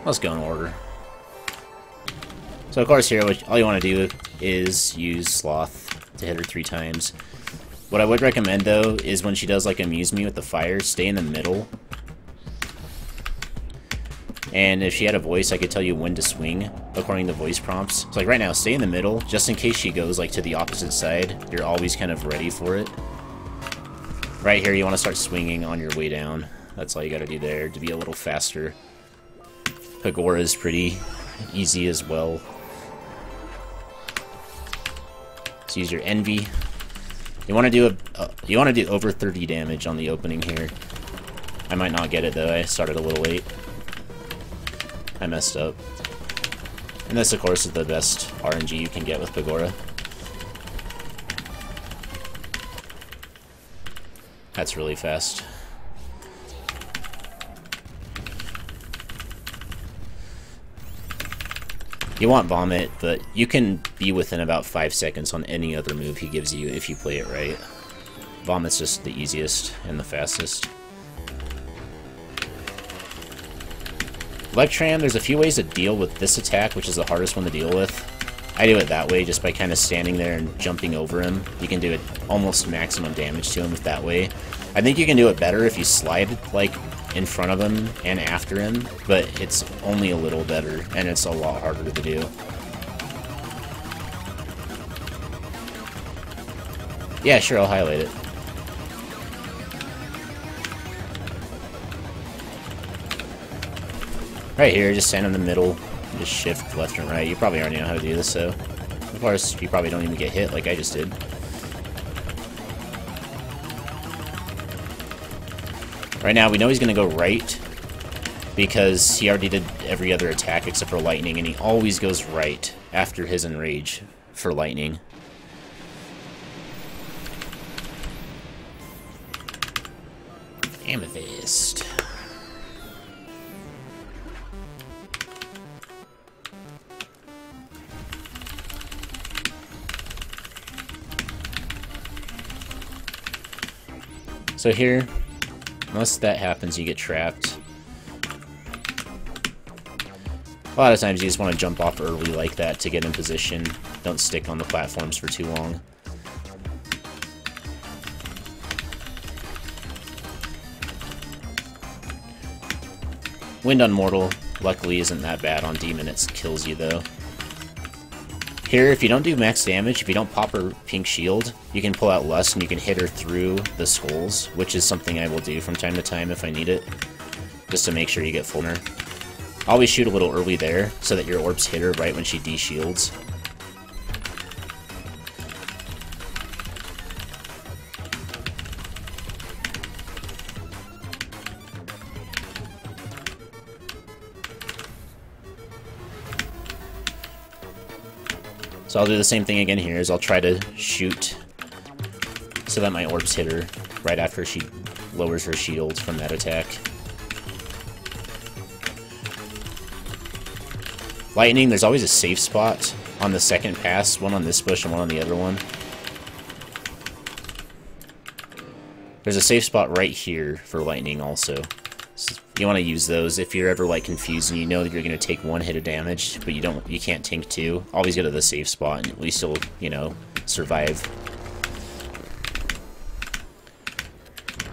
Let's go in order. So of course here, all you want to do is use Sloth to hit her 3 times. What I would recommend though is when she does like Amuse Me with the fire, stay in the middle. And if she had a voice, I could tell you when to swing according to voice prompts. So like right now, stay in the middle, just in case she goes like to the opposite side. You're always kind of ready for it. Right here, you want to start swinging on your way down. That's all you got to do there to be a little faster. Pagora is pretty easy as well. So use your Envy. You want to do over 30 damage on the opening here. I might not get it though. I started a little late. I messed up. And this, of course, is the best RNG you can get with Pagora. That's really fast. You want Vomit, but you can be within about 5 seconds on any other move he gives you if you play it right. Vomit's just the easiest and the fastest. Electram, there's a few ways to deal with this attack, which is the hardest one to deal with. I do it that way, just by kind of standing there and jumping over him. You can do it almost maximum damage to him with that way. I think you can do it better if you slide, like, in front of him and after him, but it's only a little better, and it's a lot harder to do. Yeah, sure, I'll highlight it. Right here, just stand in the middle, just shift left and right. You probably already know how to do this, so of course you probably don't even get hit like I just did. Right now, we know he's going to go right, because he already did every other attack except for Lightning, and he always goes right after his Enrage for Lightning. Amethyst. So here, unless that happens, you get trapped. A lot of times you just want to jump off early like that to get in position. Don't stick on the platforms for too long. Wind on Mortal, luckily, isn't that bad on Demon. It kills you, though. Here, if you don't do max damage, if you don't pop her pink shield, you can pull out Lust and you can hit her through the skulls, which is something I will do from time to time if I need it, just to make sure you get fuller. Always shoot a little early there, so that your orbs hit her right when she de-shields. So I'll do the same thing again here, is I'll try to shoot so that my orbs hit her right after she lowers her shield from that attack. Lightning, there's always a safe spot on the second pass, one on this bush and one on the other one. There's a safe spot right here for Lightning also. So you want to use those if you're ever like confused and you know that you're going to take 1 hit of damage, but you can't tank 2. Always go to the safe spot and at least you'll, you know, survive.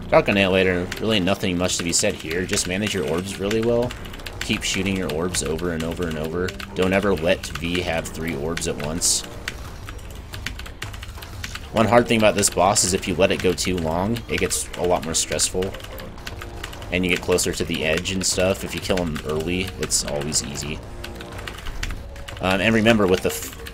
Dark Annihilator, really nothing much to be said here. Just manage your orbs really well. Keep shooting your orbs over and over and over. Don't ever let V have 3 orbs at once. One hard thing about this boss is if you let it go too long, it gets a lot more stressful. And you get closer to the edge and stuff. If you kill him early, it's always easy. And remember, with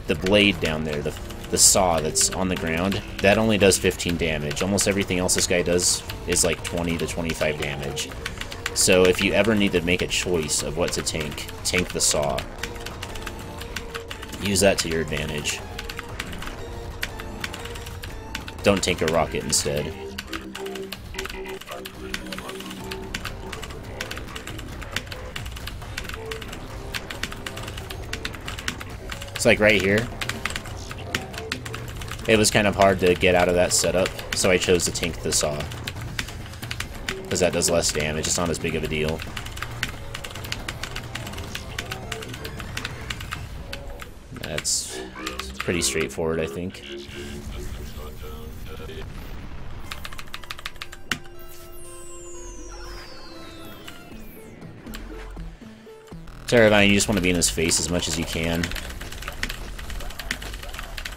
the blade down there, the saw that's on the ground, that only does 15 damage. Almost everything else this guy does is like 20 to 25 damage. So if you ever need to make a choice of what to tank the saw. Use that to your advantage. Don't tank a rocket instead. It's like right here. It was kind of hard to get out of that setup, so I chose to tank the saw. Because that does less damage, it's not as big of a deal. pretty straightforward, I think. Terravine, you just want to be in his face as much as you can.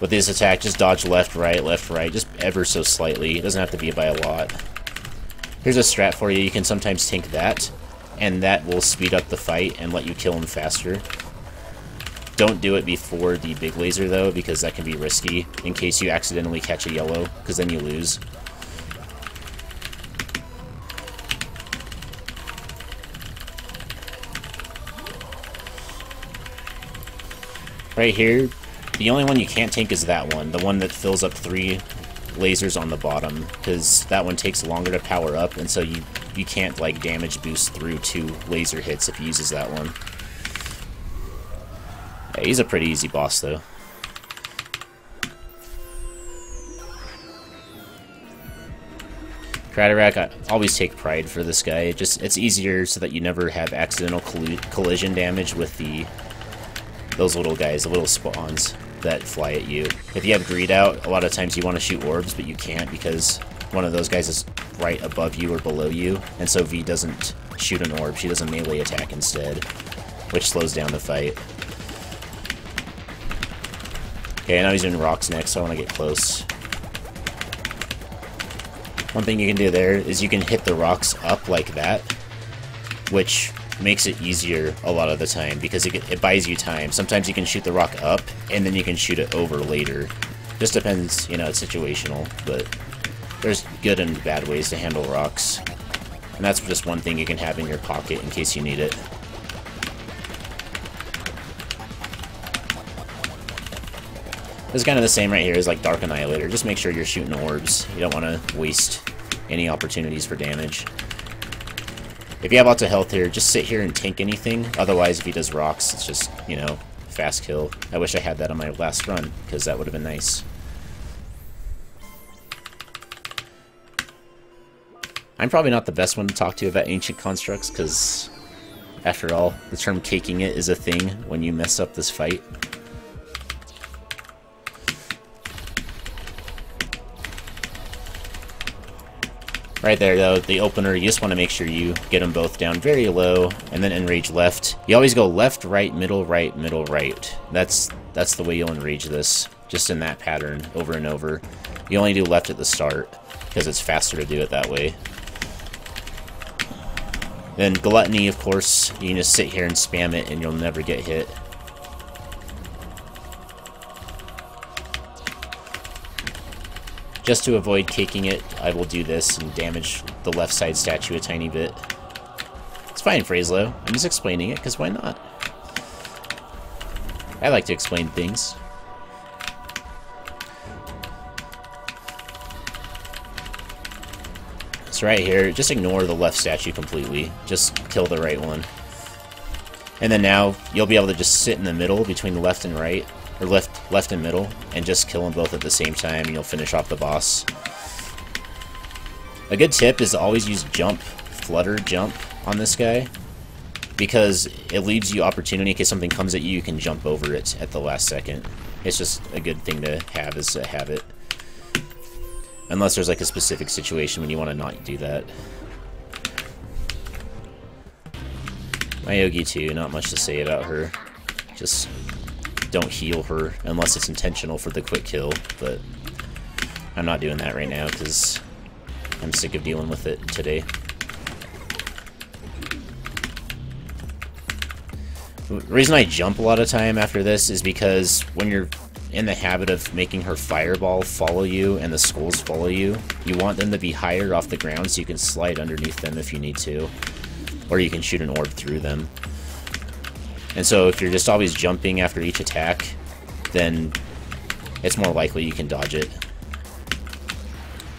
With this attack, just dodge left, right, just ever so slightly. It doesn't have to be by a lot. Here's a strat for you. You can sometimes tank that, and that will speed up the fight and let you kill him faster. Don't do it before the big laser, though, because that can be risky in case you accidentally catch a yellow, because then you lose. Right here, the only one you can't tank is that one, the one that fills up 3 lasers on the bottom, because that one takes longer to power up, and so you can't, like, damage boost through 2 laser hits if he uses that one. Yeah, he's a pretty easy boss, though. Craterrack, I always take pride for this guy. It's easier so that you never have accidental collision damage with those little guys, the little spawns that fly at you. If you have greed out, a lot of times you want to shoot orbs, but you can't because one of those guys is right above you or below you, and so V doesn't shoot an orb, she does a melee attack instead, which slows down the fight. Okay, now he's doing rocks next, so I want to get close. One thing you can do there is you can hit the rocks up like that, which makes it easier a lot of the time because it buys you time. Sometimes you can shoot the rock up and then you can shoot it over later. Just depends, you know, it's situational, but there's good and bad ways to handle rocks. And that's just one thing you can have in your pocket in case you need it. This is kind of the same right here as like Dark Annihilator. Just make sure you're shooting orbs. You don't want to waste any opportunities for damage. If you have lots of health here, just sit here and tank anything. Otherwise, if he does rocks, it's just, you know, fast kill. I wish I had that on my last run, because that would have been nice. I'm probably not the best one to talk to about Ancient Constructs, because, after all, the term caking it is a thing when you mess up this fight. Right there, though, the opener, you just want to make sure you get them both down very low, and then enrage left. You always go left, right, middle, right, middle, right. That's the way you'll enrage this, just in that pattern, over and over. You only do left at the start, because it's faster to do it that way. Then Gluttony, of course, you can just sit here and spam it, and you'll never get hit. Just to avoid caking it, I will do this and damage the left side statue a tiny bit. It's fine, Phrazlo. I'm just explaining it, because why not? I like to explain things. So right here, just ignore the left statue completely. Just kill the right one. And then now, you'll be able to just sit in the middle between the left and right. Or left and middle, and just kill them both at the same time, and you'll finish off the boss. A good tip is to always use jump, flutter jump on this guy, because it leaves you opportunity in case something comes at you, you can jump over it at the last second. It's just a good thing to have, is to have it. Unless there's like a specific situation when you want to not do that. Myogi too, not much to say about her. Just don't heal her unless it's intentional for the quick kill, but I'm not doing that right now because I'm sick of dealing with it today. The reason I jump a lot of time after this is because when you're in the habit of making her fireball follow you and the skulls follow you, you want them to be higher off the ground so you can slide underneath them if you need to, or you can shoot an orb through them. And so if you're just always jumping after each attack, then it's more likely you can dodge it.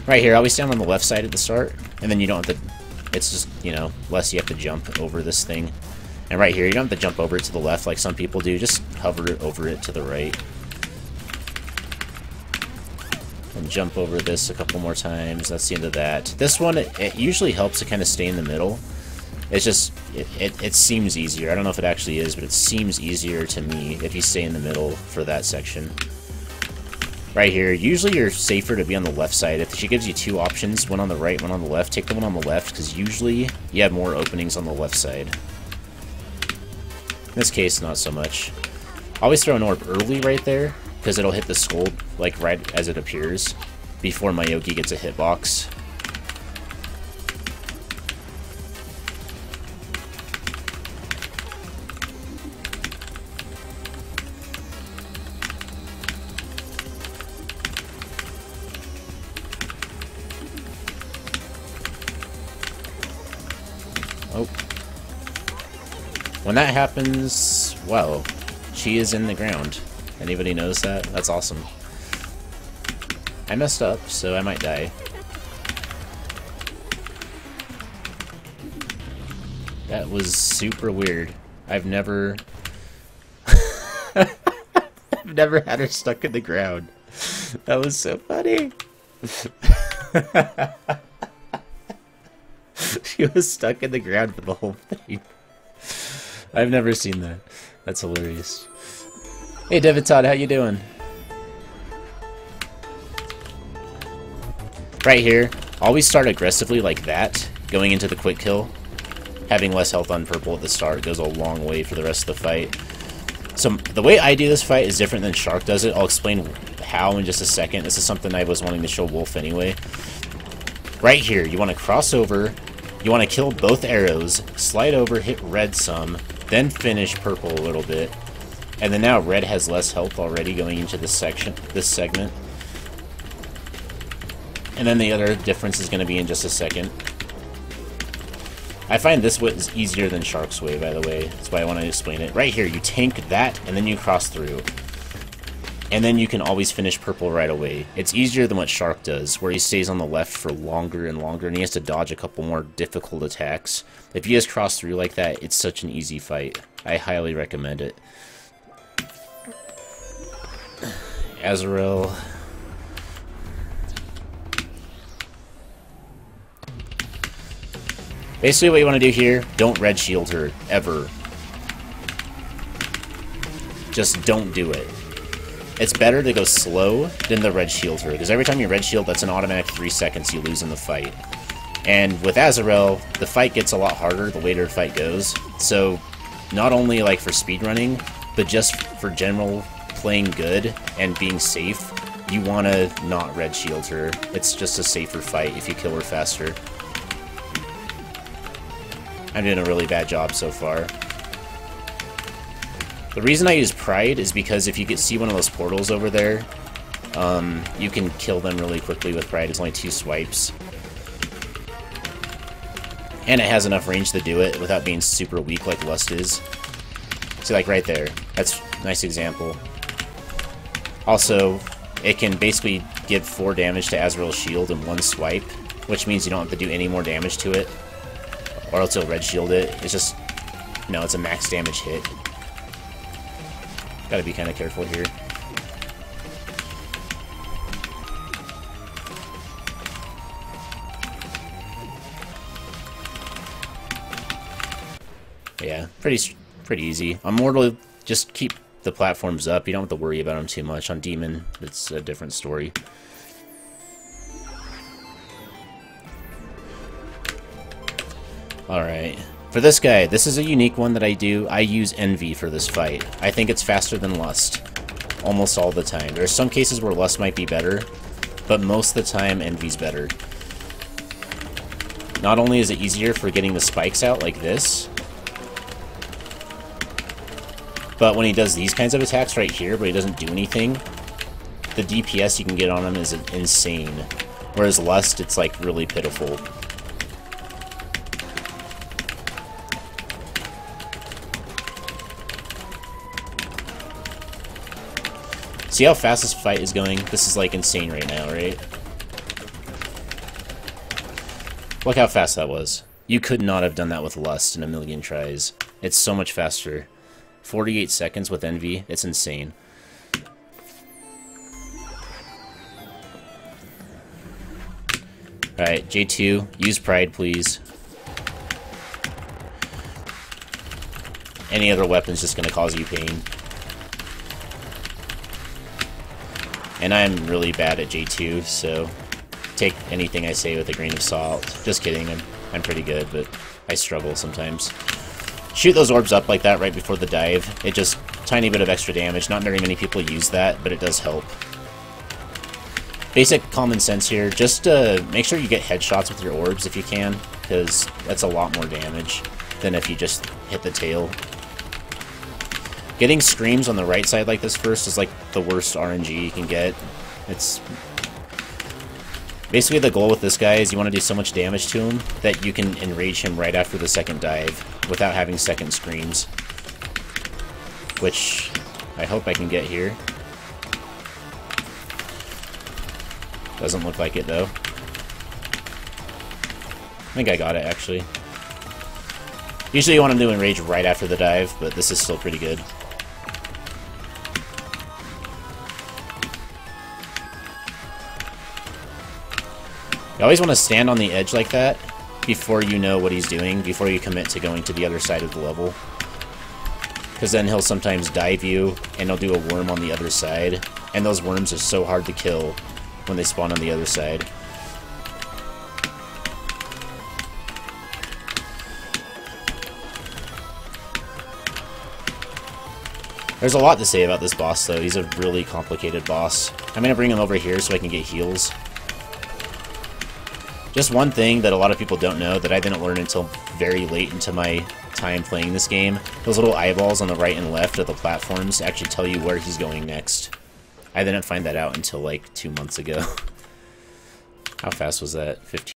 Right here, always stand on the left side at the start, and then you don't have to, it's just, you know, less you have to jump over this thing. And right here, you don't have to jump over it to the left like some people do, just hover over it to the right. And jump over this a couple more times, that's the end of that. This one, it usually helps to kind of stay in the middle. It's just, it seems easier. I don't know if it actually is, but it seems easier to me if you stay in the middle for that section. Right here, usually you're safer to be on the left side. If she gives you two options, one on the right, one on the left, take the one on the left, because usually you have more openings on the left side. In this case, not so much. Always throw an orb early right there, because it'll hit the skull, like, right as it appears, before Mayoki gets a hitbox. Oh. When that happens, well, she is in the ground. Anybody knows that? That's awesome. I messed up, so I might die. That was super weird. I've never... I've never had her stuck in the ground. That was so funny. She was stuck in the ground for the whole thing. I've never seen that. That's hilarious. Hey, David Todd, how you doing? Right here, always start aggressively like that, going into the quick kill. Having less health on purple at the start goes a long way for the rest of the fight. So the way I do this fight is different than Shark does it. I'll explain how in just a second. This is something I was wanting to show Wolf anyway. Right here, you want to cross over, you want to kill both arrows, slide over, hit red some, then finish purple a little bit. And then now red has less health already going into this segment. And then the other difference is going to be in just a second. I find this way is easier than Shark's way, by the way. That's why I want to explain it. Right here, you tank that, and then you cross through. And then you can always finish purple right away. It's easier than what Shark does, where he stays on the left for longer and longer, and he has to dodge a couple more difficult attacks. If you guys cross through like that, it's such an easy fight. I highly recommend it. Azrael. Basically what you want to do here, don't red shield her, ever. Just don't do it. It's better to go slow than to red shield her, because every time you red shield, that's an automatic 3 seconds you lose in the fight. And with Azrael, the fight gets a lot harder the later the fight goes, so not only like for speedrunning, but just for general playing good and being safe, you want to not red shield her. It's just a safer fight if you kill her faster. I'm doing a really bad job so far. The reason I use Pride is because if you see one of those portals over there, you can kill them really quickly with Pride. It's only 2 swipes. And it has enough range to do it without being super weak like Lust is. See, like right there. That's a nice example. Also, it can basically give 4 damage to Azrael's shield in 1 swipe, which means you don't have to do any more damage to it. Or else it'll red shield it. It's just, no, it's a max damage hit. Gotta be kind of careful here. Yeah, pretty easy. On Mortal, just keep the platforms up. You don't have to worry about them too much. On Demon, it's a different story. Alright. For this guy, this is a unique one that I do. I use Envy for this fight. I think it's faster than Lust. Almost all the time. There are some cases where Lust might be better, but most of the time, Envy's better. Not only is it easier for getting the spikes out like this, but when he does these kinds of attacks right here, but he doesn't do anything, the DPS you can get on him is insane. Whereas Lust, it's like really pitiful. See how fast this fight is going? This is like insane right now, right? Look how fast that was. You could not have done that with Lust in a million tries. It's so much faster. 48 seconds with Envy. It's insane. Alright, J2, use Pride, please. Any other weapon's just gonna cause you pain. And I'm really bad at J2, so take anything I say with a grain of salt. Just kidding, I'm pretty good, but I struggle sometimes. Shoot those orbs up like that right before the dive. It just, tiny bit of extra damage. Not very many people use that, but it does help. Basic common sense here, just make sure you get headshots with your orbs if you can, because that's a lot more damage than if you just hit the tail. Getting screams on the right side like this first is like the worst RNG you can get. It's basically the goal with this guy is you want to do so much damage to him that you can enrage him right after the second dive without having second screams. Which I hope I can get here. Doesn't look like it though. I think I got it actually. Usually you want him to enrage right after the dive, but this is still pretty good. You always want to stand on the edge like that before you know what he's doing, before you commit to going to the other side of the level. Because then he'll sometimes dive you, and he'll do a worm on the other side. And those worms are so hard to kill when they spawn on the other side. There's a lot to say about this boss, though. He's a really complicated boss. I'm going to bring him over here so I can get heals. Just one thing that a lot of people don't know that I didn't learn until very late into my time playing this game. Those little eyeballs on the right and left of the platforms actually tell you where he's going next. I didn't find that out until like 2 months ago. How fast was that? 15.